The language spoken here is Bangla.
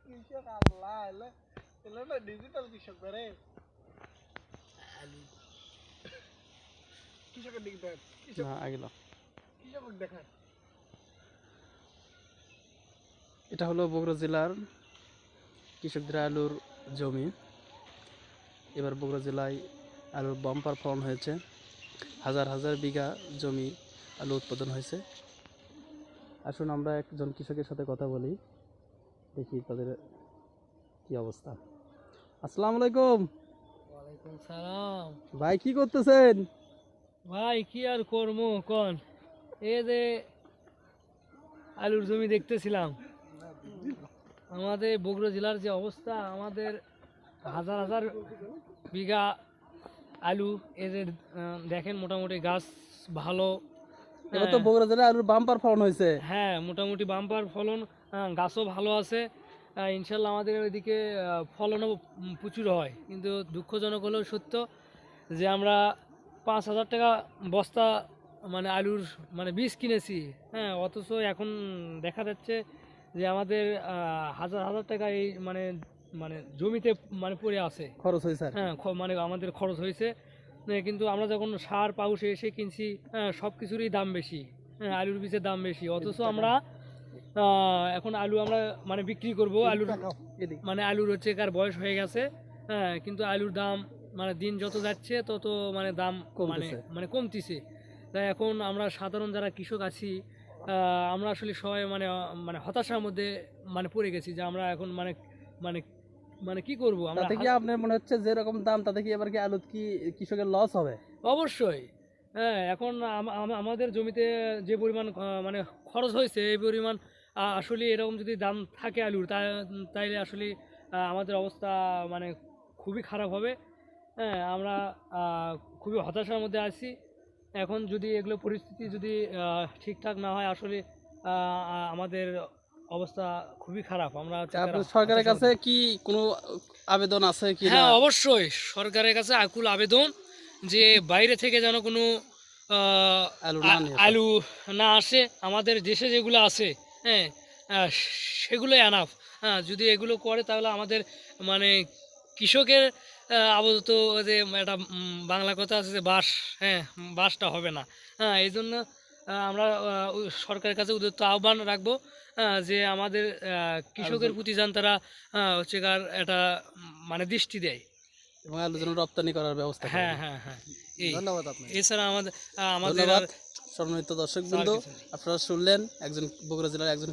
কৃষক আল্লাহ এলো না ডিজিটাল কৃষক করে কৃষকের দিকে দেখ কৃষক দেখান। এটা হলো বগুড়া জেলার কৃষকদের আলুর জমি। এবার বগুড়া জেলায় আলুর বাম্পার ফলন হয়েছে, হাজার হাজার বিঘা জমি আলু উৎপাদন হয়েছে। আসুন আমরা একজন কৃষকের সাথে কথা বলি, দেখি তাদের কি অবস্থা। আসসালামু আলাইকুম। ওয়ালাইকুম সালাম। ভাই কি করতেছেন? ভাই কি আর করবো কোন, এই যে আলুর জমি দেখতেছিলাম। আমাদের বগুড়া জেলার যে অবস্থা, আমাদের হাজার হাজার বিঘা আলু, এই যে দেখেন মোটামুটি গাছ ভালো। এবার তো বগুড়া জেলায় আলুর বাম্পার ফলন হয়েছে। হ্যাঁ মোটামুটি বাম্পার ফলন, গাছও ভালো আছে। ইনশাল্লাহ আমাদের ওইদিকে ফলনও প্রচুর হয়, কিন্তু দুঃখজনক হলেও সত্য যে আমরা 5,000 টাকা বস্তা মানে আলুর মানে বীজ কিনেছি। হ্যাঁ, অথচ এখন দেখা যাচ্ছে যে আমাদের হাজার হাজার টাকা এই মানে মানে জমিতে মানে পড়ে আছে, খরচ হয়েছে। হ্যাঁ মানে আমাদের খরচ হয়েছে। কিন্তু আমরা যখন সার পাউশে এসে কিনছি, সব কিছুরই দাম বেশি, হ্যাঁ আলুর বীজের দাম বেশি, অথচ আমরা এখন আলু আমরা মানে বিক্রি করব। আলুর মানে আলুর হচ্ছে কার বয়স হয়ে গেছে, হ্যাঁ কিন্তু আলুর দাম মানে দিন যত যাচ্ছে তত মানে দাম মানে মানে কমতিছে। তাই এখন আমরা সাধারণ যারা কৃষক আছি, আমরা আসলে সবাই মানে মানে হতাশার মধ্যে মানে পড়ে গেছি যে আমরা এখন মানে মানে মানে কি করব আমরা। তাতে কি আপনার মনে হচ্ছে যে এরকম দাম, তাতে কি এবার কি আলুত কি কৃষকের লস হবে? অবশ্যই। হ্যাঁ, এখন আমাদের জমিতে যে পরিমাণ মানে খরচ হয়েছে, এই পরিমাণ আসলে এরকম যদি দাম থাকে আলুর, তাইলে আসলে আমাদের অবস্থা মানে খুবই খারাপ হবে। হ্যাঁ, আমরা খুবই হতাশার মধ্যে আছি। এখন যদি এগুলো পরিস্থিতি যদি ঠিকঠাক না হয়, আসলে আমাদের অবস্থা খুবই খারাপ। আমরা সরকারের কাছে কি কোনো আবেদন আছে কি? হ্যাঁ অবশ্যই, সরকারের কাছে আকুল আবেদন যে বাইরে থেকে যেন কোনো আলু না আসে, আমাদের দেশে যেগুলো আছে হ্যাঁ সেগুলোই আনাফ। হ্যাঁ, যদি এগুলো করে তাহলে আমাদের মানে কৃষকের আপাতত যে একটা বাংলা কথা আছে যে বাস, হ্যাঁ বাসটা হবে না। হ্যাঁ, এই জন্য আমরা সরকারের কাছে উদ্যত আহ্বান রাখবো যে আমাদের কৃষকের প্রতি যেন তারা হচ্ছে কার একটা মানে দৃষ্টি দেয় এবং আলু যেন রপ্তানি করার ব্যবস্থা। হ্যাঁ হ্যাঁ হ্যাঁ, ধন্যবাদ আপনাকে। এছাড়া আমাদের সম্মানিত দর্শকবৃন্দ, আপনারা শুনলেন একজন বগুড়া জেলার একজন